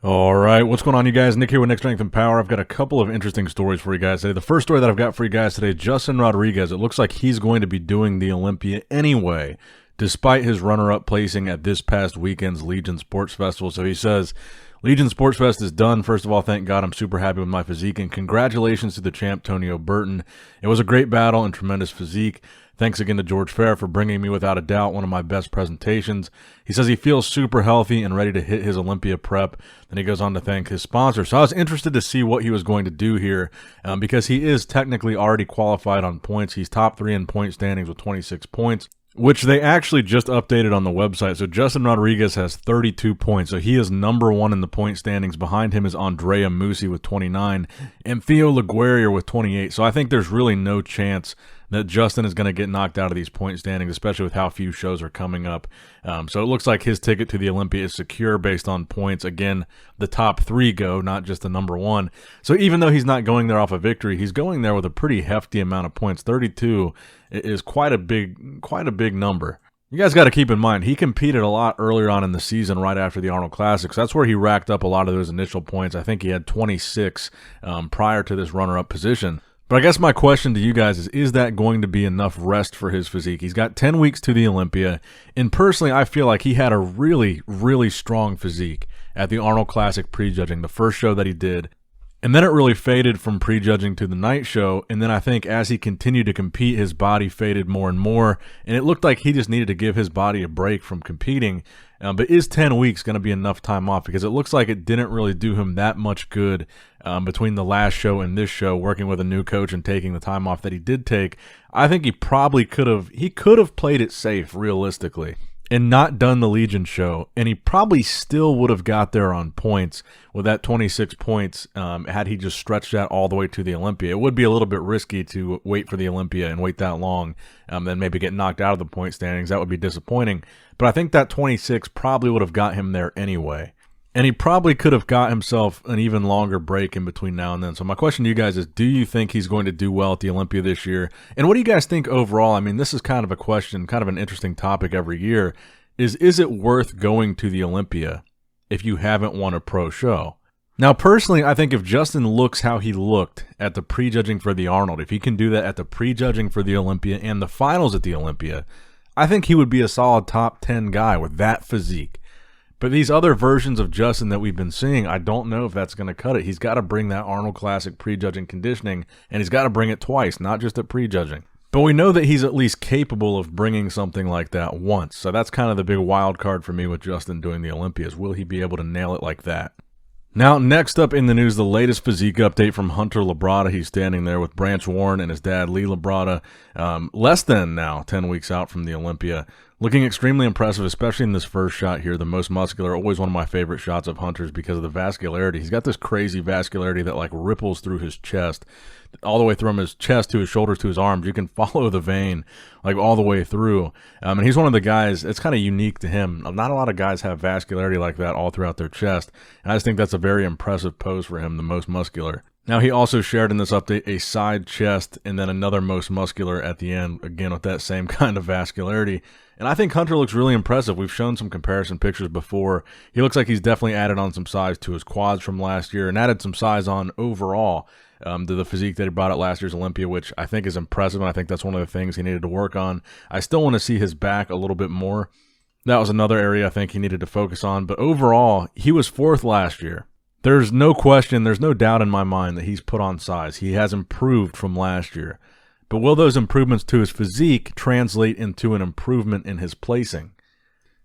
All right, what's going on, you guys? Nick here with Nick Strength and Power. I've got a couple of interesting stories for you guys today. The first story that I've got for you guys today, Justin Rodriguez. It looks like he's going to be doing the Olympia anyway, despite his runner-up placing at this past weekend's Legion Sports Festival. So he says, Legion Sports Fest is done. First of all, thank God I'm super happy with my physique, and congratulations to the champ, Tonio Burton. It was a great battle and tremendous physique. Thanks again to George Fair for bringing me, without a doubt, one of my best presentations. He says he feels super healthy and ready to hit his Olympia prep. Then he goes on to thank his sponsor. So I was interested to see what he was going to do here because he is technically already qualified on points. He's top 3 in point standings with 26 points, which they actually just updated on the website. So Justin Rodriguez has 32 points. So he is number 1 in the point standings. Behind him is Andrea Musi with 29 and Theo Laguerrier with 28. So I think there's really no chance that Justin is going to get knocked out of these point standings, especially with how few shows are coming up. So it looks like his ticket to the Olympia is secure based on points. Again, the top 3 go, not just the number 1. So even though he's not going there off a victory, he's going there with a pretty hefty amount of points. 32 is quite a big number. You guys got to keep in mind, he competed a lot earlier on in the season right after the Arnold Classics. That's where he racked up a lot of those initial points. I think he had 26 prior to this runner-up position. But I guess my question to you guys is that going to be enough rest for his physique? He's got 10 weeks to the Olympia, and personally, I feel like he had a really, really strong physique at the Arnold Classic prejudging, the first show that he did. And then it really faded from prejudging to the night show, and then I think as he continued to compete, his body faded more and more, and it looked like he just needed to give his body a break from competing. But is 10 weeks going to be enough time off? Because it looks like it didn't really do him that much good between the last show and this show, working with a new coach and taking the time off that he did take. I think he probably could have played it safe realistically and not done the Legion show, and he probably still would have got there on points with that 26 points had he just stretched that all the way to the Olympia. It would be a little bit risky to wait for the Olympia and wait that long, then maybe get knocked out of the point standings. That would be disappointing, but I think that 26 probably would have got him there anyway. And he probably could have got himself an even longer break in between now and then. So my question to you guys is, do you think he's going to do well at the Olympia this year? And what do you guys think overall? I mean, this is kind of a question, kind of an interesting topic every year. Is it worth going to the Olympia if you haven't won a pro show? Now, personally, I think if Justin looks how he looked at the prejudging for the Arnold, if he can do that at the prejudging for the Olympia and the finals at the Olympia, I think he would be a solid top 10 guy with that physique. But these other versions of Justin that we've been seeing, I don't know if that's going to cut it. He's got to bring that Arnold Classic prejudging conditioning, and he's got to bring it twice, not just at prejudging. But we know that he's at least capable of bringing something like that once. So that's kind of the big wild card for me with Justin doing the Olympias. Will he be able to nail it like that? Now, next up in the news, the latest physique update from Hunter Labrada. He's standing there with Branch Warren and his dad, Lee Labrada, less than now 10 weeks out from the Olympia. Looking extremely impressive, especially in this first shot here, the most muscular. Always one of my favorite shots of Hunter's because of the vascularity. He's got this crazy vascularity that like ripples through his chest, all the way from his chest to his shoulders to his arms. You can follow the vein like all the way through. And he's one of the guys, it's kind of unique to him. Not a lot of guys have vascularity like that all throughout their chest. And I just think that's a very impressive pose for him, the most muscular. Now, he also shared in this update a side chest and then another most muscular at the end, again with that same kind of vascularity. And I think Hunter looks really impressive. We've shown some comparison pictures before. He looks like he's definitely added on some size to his quads from last year and added some size on overall to the physique that he brought at last year's Olympia, which I think is impressive, and I think that's one of the things he needed to work on. I still want to see his back a little bit more. That was another area I think he needed to focus on. But overall, he was 4th last year. There's no question, there's no doubt in my mind that he's put on size. He has improved from last year. But will those improvements to his physique translate into an improvement in his placing?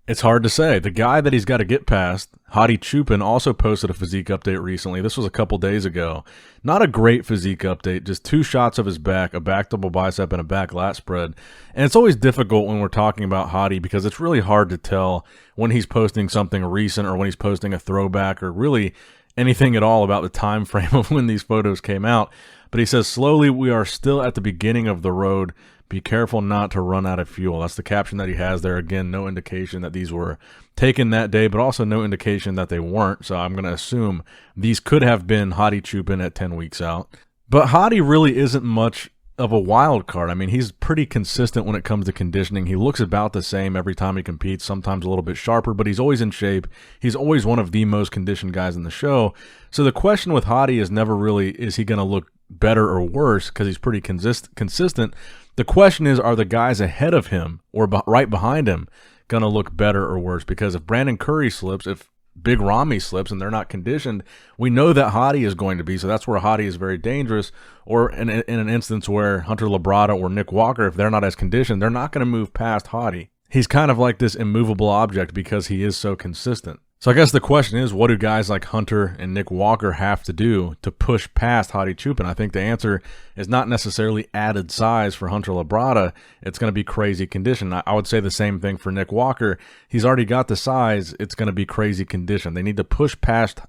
It's hard to say. The guy that he's got to get past, Hadi Choopan, also posted a physique update recently. This was a couple days ago. Not a great physique update, just 2 shots of his back, a back double bicep and a back lat spread. And it's always difficult when we're talking about Hadi because it's really hard to tell when he's posting something recent or when he's posting a throwback or really anything at all about the time frame of when these photos came out. But he says, slowly, we are still at the beginning of the road. Be careful not to run out of fuel. That's the caption that he has there. Again, no indication that these were taken that day, but also no indication that they weren't. So I'm going to assume these could have been Hadi Choopan at 10 weeks out. But Hadi really isn't much of a wild card. I mean, he's pretty consistent when it comes to conditioning. He looks about the same every time he competes, sometimes a little bit sharper, but he's always in shape. He's always one of the most conditioned guys in the show. So the question with Hadi is never really, is he going to look better or worse, because he's pretty consistent. The question is, are the guys ahead of him or right behind him going to look better or worse? Because if Brandon Curry slips, if Big Ramy slips and they're not conditioned, we know that Hadi is going to be. So that's where Hadi is very dangerous. Or in an instance where Hunter Labrada or Nick Walker, if they're not as conditioned, they're not going to move past Hadi. He's kind of like this immovable object because he is so consistent. So I guess the question is, what do guys like Hunter and Nick Walker have to do to push past Hadi Choopan? I think the answer is not necessarily added size for Hunter Labrada. It's going to be crazy condition. I would say the same thing for Nick Walker. He's already got the size. It's going to be crazy condition. They need to push past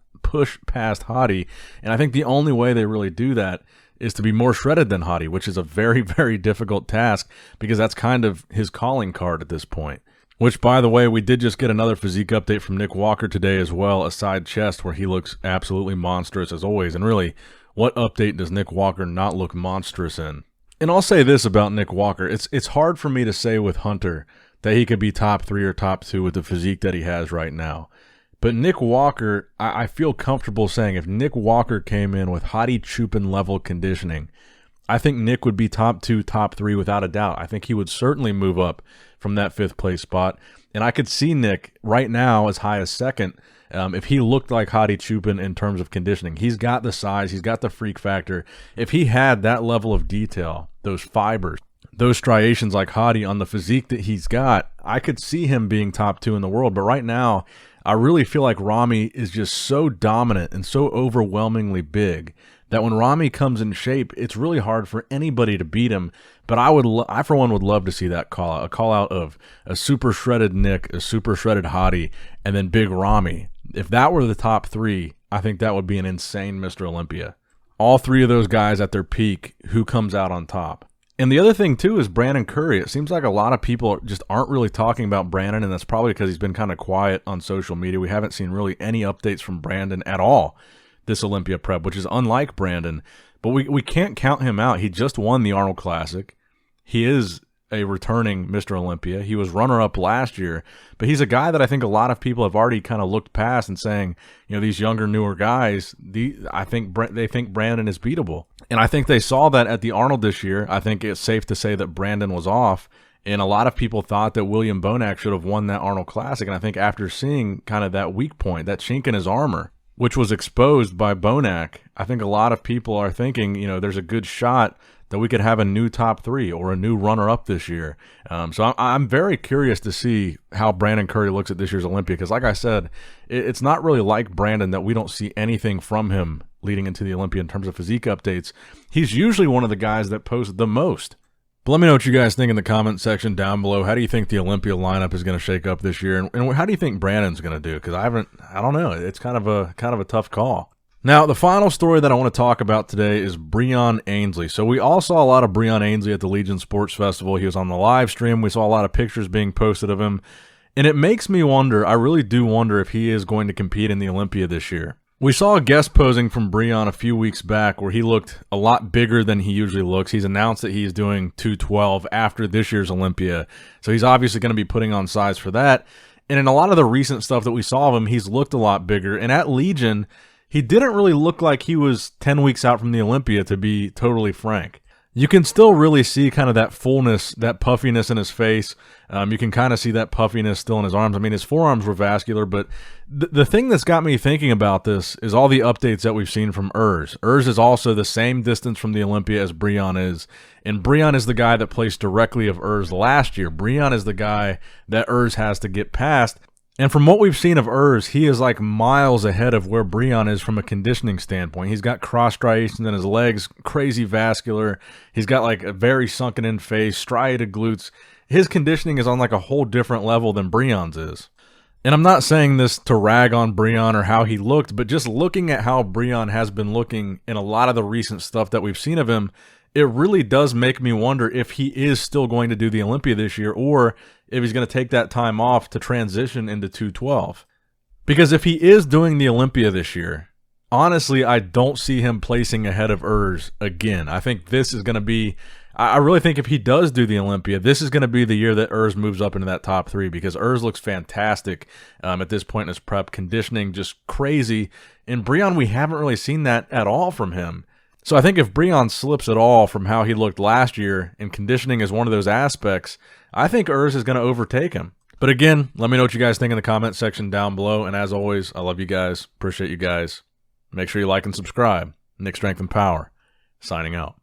Hadi, and I think the only way they really do that is to be more shredded than Hadi, which is a very, very difficult task because that's kind of his calling card at this point. Which, by the way, we did just get another physique update from Nick Walker today as well, a side chest where he looks absolutely monstrous as always. And really, what update does Nick Walker not look monstrous in? And I'll say this about Nick Walker. It's hard for me to say with Hunter that he could be top 3 or top 2 with the physique that he has right now. But Nick Walker, I feel comfortable saying if Nick Walker came in with Hadi Choopan level conditioning, I think Nick would be top 2, top 3 without a doubt. I think he would certainly move up from that 5th place spot. And I could see Nick right now as high as 2nd if he looked like Hadi Choopan in terms of conditioning. He's got the size. He's got the freak factor. If he had that level of detail, those fibers, those striations like Hadi on the physique that he's got, I could see him being top 2 in the world. But right now, I really feel like Ramy is just so dominant and so overwhelmingly big that when Ramy comes in shape, it's really hard for anybody to beat him. But I for one would love to see that call out, a call out of a super shredded Nick, a super shredded Hadi, and then Big Ramy. If that were the top 3, I think that would be an insane Mr. Olympia. All 3 of those guys at their peak, who comes out on top? And the other thing too is Brandon Curry. It seems like a lot of people just aren't really talking about Brandon, and that's probably because he's been kind of quiet on social media. We haven't seen really any updates from Brandon at all this Olympia prep, which is unlike Brandon. But we can't count him out. He just won the Arnold Classic. He is a returning Mr. Olympia. He was runner-up last year, but he's a guy that I think a lot of people have already kind of looked past and saying, you know, these younger, newer guys, they think Brandon is beatable. And I think they saw that at the Arnold this year. I think it's safe to say that Brandon was off, and a lot of people thought that William Bonac should have won that Arnold Classic. And I think after seeing kind of that weak point, that chink in his armor, which was exposed by Bonac, I think a lot of people are thinking, you know, there's a good shot that we could have a new top 3 or a new runner-up this year. So I'm very curious to see how Brandon Curry looks at this year's Olympia, because like I said, it's not really like Brandon that we don't see anything from him leading into the Olympia in terms of physique updates. He's usually one of the guys that posts the most. But let me know what you guys think in the comment section down below. How do you think the Olympia lineup is going to shake up this year? And how do you think Brandon's going to do? Because I don't know. It's kind of a tough call. Now, the final story that I want to talk about today is Breon Ainsley. So we all saw a lot of Breon Ainsley at the Legion Sports Festival. He was on the live stream. We saw a lot of pictures being posted of him. And it makes me wonder, I really do wonder if he is going to compete in the Olympia this year. We saw a guest posing from Breon a few weeks back where he looked a lot bigger than he usually looks. He's announced that he's doing 212 after this year's Olympia. So he's obviously going to be putting on size for that. And in a lot of the recent stuff that we saw of him, he's looked a lot bigger. And at Legion, he didn't really look like he was 10 weeks out from the Olympia, to be totally frank. You can still really see kind of that fullness, that puffiness in his face. You can kind of see that puffiness still in his arms. I mean, his forearms were vascular, but the thing that's got me thinking about this is all the updates that we've seen from Urs. Urs is also the same distance from the Olympia as Breon is, and Breon is the guy that placed directly of Urs last year. Breon is the guy that Urs has to get past. And from what we've seen of Urs, he is like miles ahead of where Breon is from a conditioning standpoint. He's got cross striations in his legs, crazy vascular. He's got like a very sunken in face, striated glutes. His conditioning is on like a whole different level than Breon's is. And I'm not saying this to rag on Breon or how he looked, but just looking at how Breon has been looking in a lot of the recent stuff that we've seen of him, it really does make me wonder if he is still going to do the Olympia this year, or if he's going to take that time off to transition into 212. Because if he is doing the Olympia this year, honestly, I don't see him placing ahead of Urs again. I think this is going to be I really think if he does do the Olympia, this is going to be the year that Urs moves up into that top 3, because Urs looks fantastic at this point in his prep. Conditioning just crazy. In Breon, we haven't really seen that at all from him. So I think if Breon slips at all from how he looked last year, and conditioning is one of those aspects, I think Urs is going to overtake him. But again, let me know what you guys think in the comment section down below. And as always, I love you guys. Appreciate you guys. Make sure you like and subscribe. Nick Strength and Power, signing out.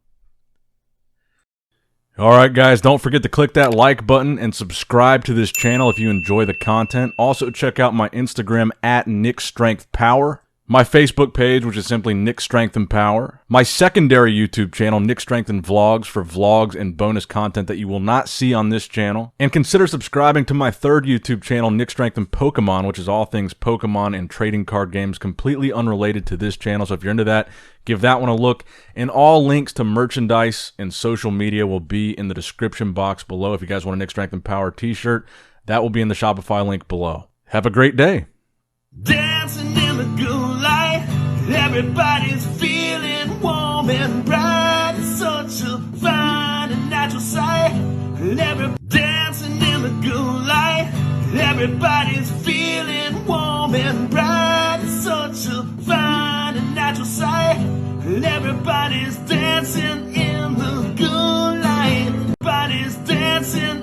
All right, guys, don't forget to click that like button and subscribe to this channel if you enjoy the content. Also, check out my Instagram at Nick Strength Power. My Facebook page, which is simply Nick Strength and Power. My secondary YouTube channel, Nick Strength and Vlogs, for vlogs and bonus content that you will not see on this channel. And consider subscribing to my third YouTube channel, Nick Strength and Pokemon, which is all things Pokemon and trading card games, completely unrelated to this channel. So if you're into that, give that one a look. And all links to merchandise and social media will be in the description box below. If you guys want a Nick Strength and Power t-shirt, that will be in the Shopify link below. Have a great day. Dancing in the good light, everybody's feeling warm and bright. It's such a fine and natural sight. Dancing in the good light, everybody's feeling warm and bright. It's such a fine and natural sight. Everybody's dancing in the good light. Everybody's dancing